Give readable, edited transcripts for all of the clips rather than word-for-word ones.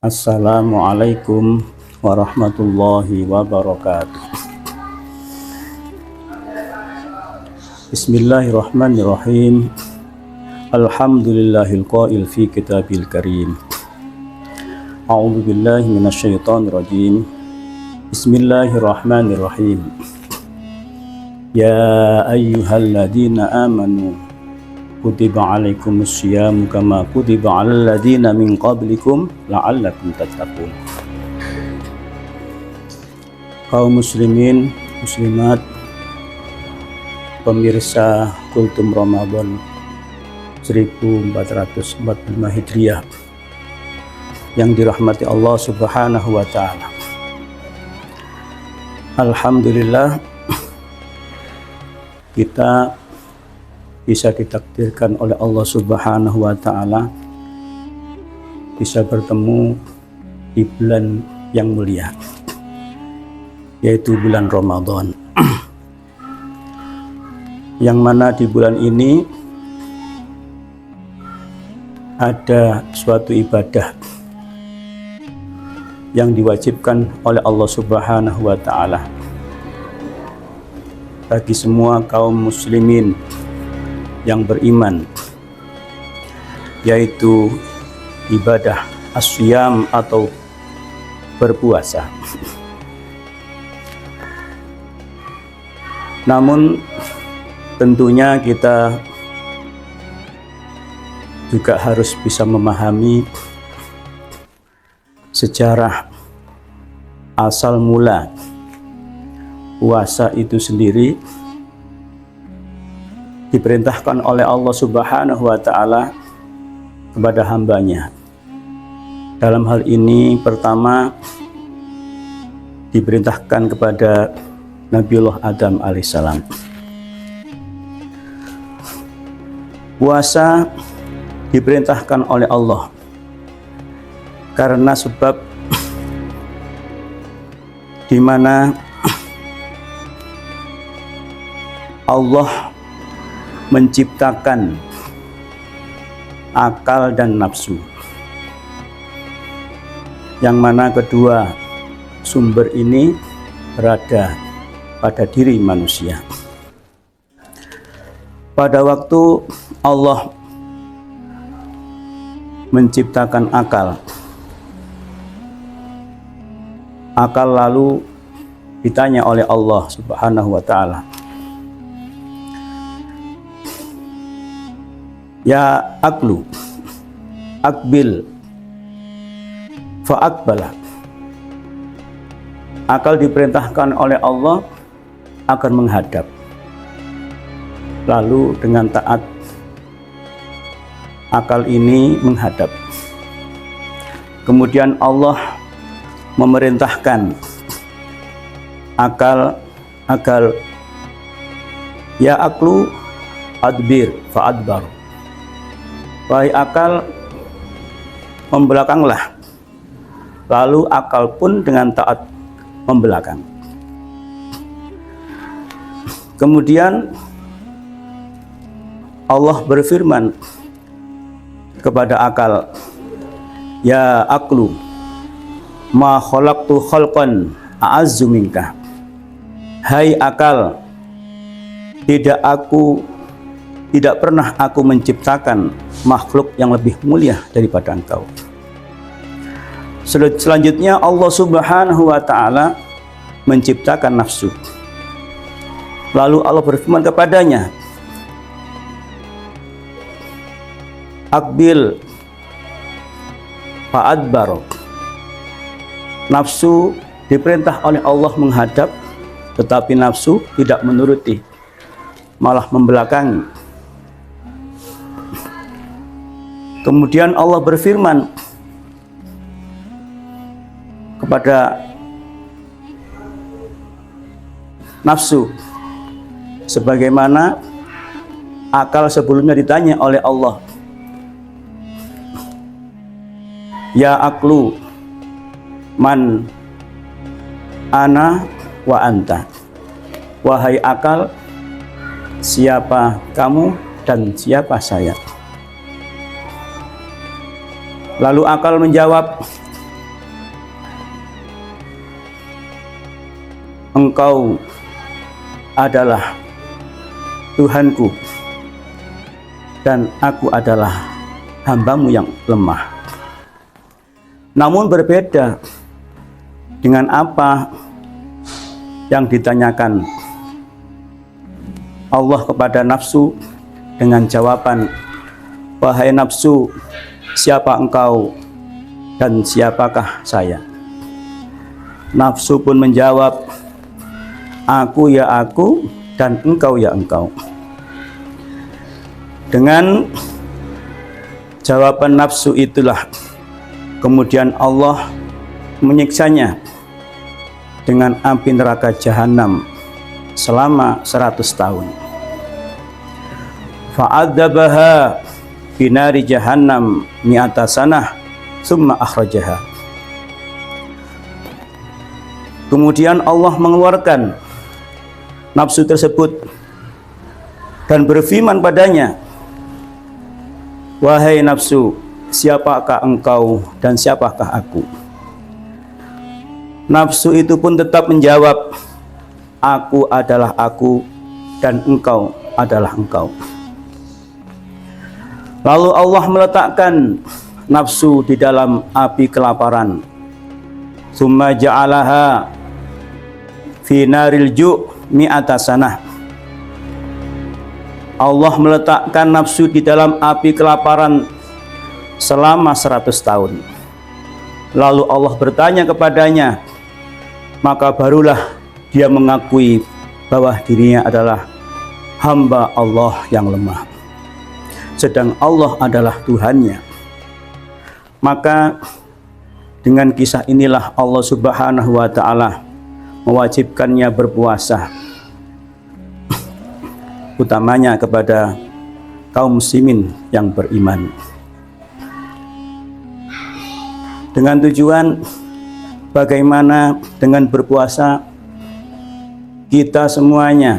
Assalamualaikum warahmatullahi wabarakatuh. Bismillahirrahmanirrahim. Alhamdulillahil qail fi kitabil karim. A'udzu billahi minasyaitonir rajim. Bismillahirrahmanirrahim. Ya ayyuhalladzina amanu kutiba alaikumus syiyam kama kutiba alal ladzina min qablikum la'allakum tattaqun. Kaum muslimin, muslimat, pemirsa Kultum Ramadan 1445 Hijriah yang dirahmati Allah Subhanahu wa taala. Alhamdulillah kita bisa ditakdirkan oleh Allah Subhanahu wa taala bisa bertemu di bulan yang mulia, yaitu bulan Ramadan. Yang mana di bulan ini ada suatu ibadah yang diwajibkan oleh Allah Subhanahu wa taala bagi semua kaum muslimin yang beriman, yaitu ibadah as-syiyam atau berpuasa. Namun tentunya kita juga harus bisa memahami sejarah asal mula puasa itu sendiri diperintahkan oleh Allah Subhanahu wa taala kepada hambanya. Dalam hal ini pertama diperintahkan kepada Nabiullah Adam alaihissalam. Puasa diperintahkan oleh Allah karena sebab di mana Allah menciptakan akal dan nafsu, yang mana kedua sumber ini berada pada diri manusia. Pada waktu Allah menciptakan akal lalu ditanya oleh Allah Subhanahu wa taala, ya aklu akbil fa'akbala. Akal diperintahkan oleh Allah agar menghadap, lalu dengan taat akal ini menghadap. Kemudian Allah memerintahkan akal agar ya aklu adbir fa'adbar. Wahai akal, membelakanglah. Lalu akal pun dengan taat membelakang. Kemudian Allah berfirman kepada akal, ya aklu, ma khalaqtu khalqan a'azzu minka. Hai akal, tidak pernah aku menciptakan makhluk yang lebih mulia daripada engkau. Selanjutnya Allah Subhanahu wa taala menciptakan nafsu. Lalu Allah berfirman kepadanya, akbil fa'adbar. Nafsu diperintah oleh Allah menghadap, tetapi nafsu tidak menuruti, malah membelakangi. Kemudian Allah berfirman kepada nafsu, sebagaimana akal sebelumnya ditanya oleh Allah, ya aklu man ana wa anta. Wahai akal, siapa kamu dan siapa saya? Lalu akal menjawab, engkau adalah Tuhanku dan aku adalah hambamu yang lemah. Namun berbeda dengan apa yang ditanyakan Allah kepada nafsu dengan jawaban, wahai nafsu, siapa engkau dan siapakah saya? Nafsu pun menjawab, aku ya aku dan engkau ya engkau. Dengan jawaban nafsu itulah kemudian Allah menyiksanya dengan api neraka jahanam selama 100 tahun. Fa'adzabaha binari jahannam mi'ata sanah summa akhrajaha. Kemudian Allah mengeluarkan nafsu tersebut dan berfirman padanya, wahai nafsu, siapakah engkau dan siapakah aku? Nafsu itu pun tetap menjawab, aku adalah aku dan engkau adalah engkau. Lalu Allah meletakkan nafsu di dalam api kelaparan. Summa ja'alaha fi naril ju' mi'ata sanah. Allah meletakkan nafsu di dalam api kelaparan selama 100 tahun. Lalu Allah bertanya kepadanya, maka barulah dia mengakui bahwa dirinya adalah hamba Allah yang lemah, sedang Allah adalah Tuhannya. Maka dengan kisah inilah Allah Subhanahu wa ta'ala mewajibkannya berpuasa, utamanya kepada kaum muslimin yang beriman, dengan tujuan bagaimana dengan berpuasa kita semuanya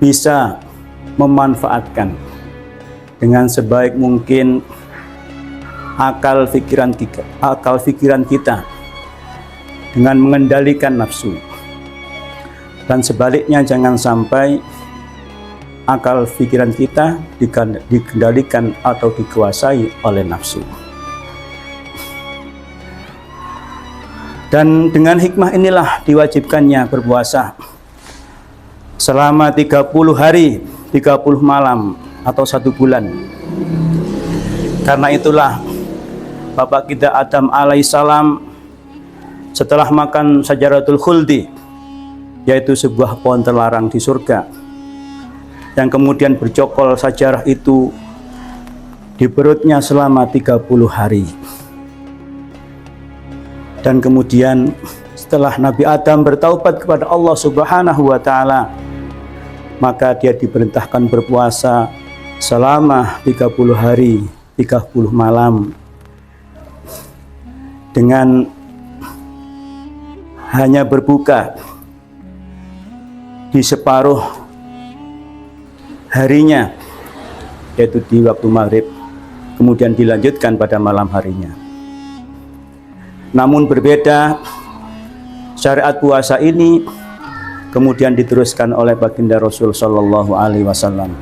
bisa memanfaatkan dengan sebaik mungkin akal pikiran kita dengan mengendalikan nafsu, dan sebaliknya jangan sampai akal pikiran kita dikendalikan atau dikuasai oleh nafsu. Dan dengan hikmah inilah diwajibkannya berpuasa selama 30 hari 30 malam atau 1 bulan. Karena itulah Bapak kita Adam alaihissalam setelah makan syajaratul khuldi, yaitu sebuah pohon terlarang di surga, yang kemudian bercokol sajarah itu di perutnya selama 30 hari. Dan kemudian setelah Nabi Adam bertaubat kepada Allah Subhanahu wa ta'ala, maka dia diperintahkan berpuasa selama 30 hari 30 malam dengan hanya berbuka di separuh harinya, yaitu di waktu maghrib, kemudian dilanjutkan pada malam harinya. Namun berbeda, syariat puasa ini kemudian diteruskan oleh baginda Rasul sallallahu alaihi wasallam.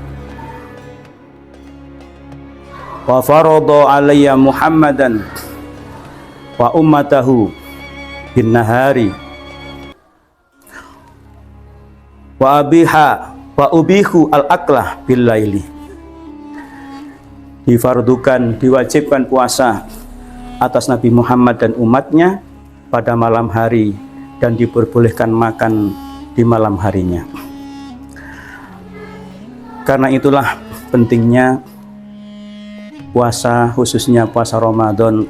Wa farada alayya Muhammadan wa ummatahu bin nahari wa ubihu al-aklah bil laili. Difardukan, diwajibkan puasa atas Nabi Muhammad dan umatnya pada malam hari, dan diperbolehkan makan di malam harinya. Karena itulah pentingnya puasa, khususnya puasa Ramadan,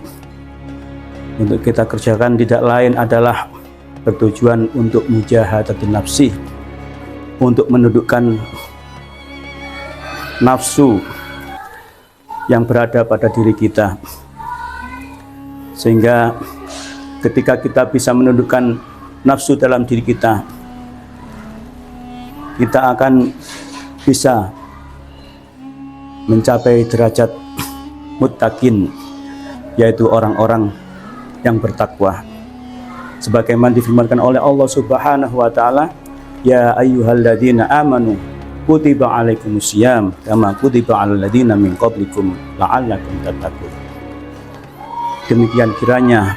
untuk kita kerjakan tidak lain adalah bertujuan untuk mujahadatun nafsi, untuk menundukkan nafsu yang berada pada diri kita, sehingga ketika kita bisa menundukkan nafsu dalam diri kita, kita akan bisa mencapai derajat muttaqin, yaitu orang-orang yang bertakwa. sebagaimana difirmankan oleh Allah Subhanahu wa taala, ya ayyuhalladzina amanu kutiba alaikumusiyam kama kutiba alal ladzina min qablikum la'allakum tattaqun. Demikian kiranya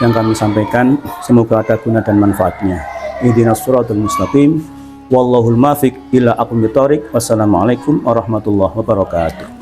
yang kami sampaikan, semoga ada guna dan manfaatnya. Ihdinas siratal mustaqim, wallahul muwaffiq ila aqwamit thoriq. Wassalamualaikum warahmatullahi wabarakatuh.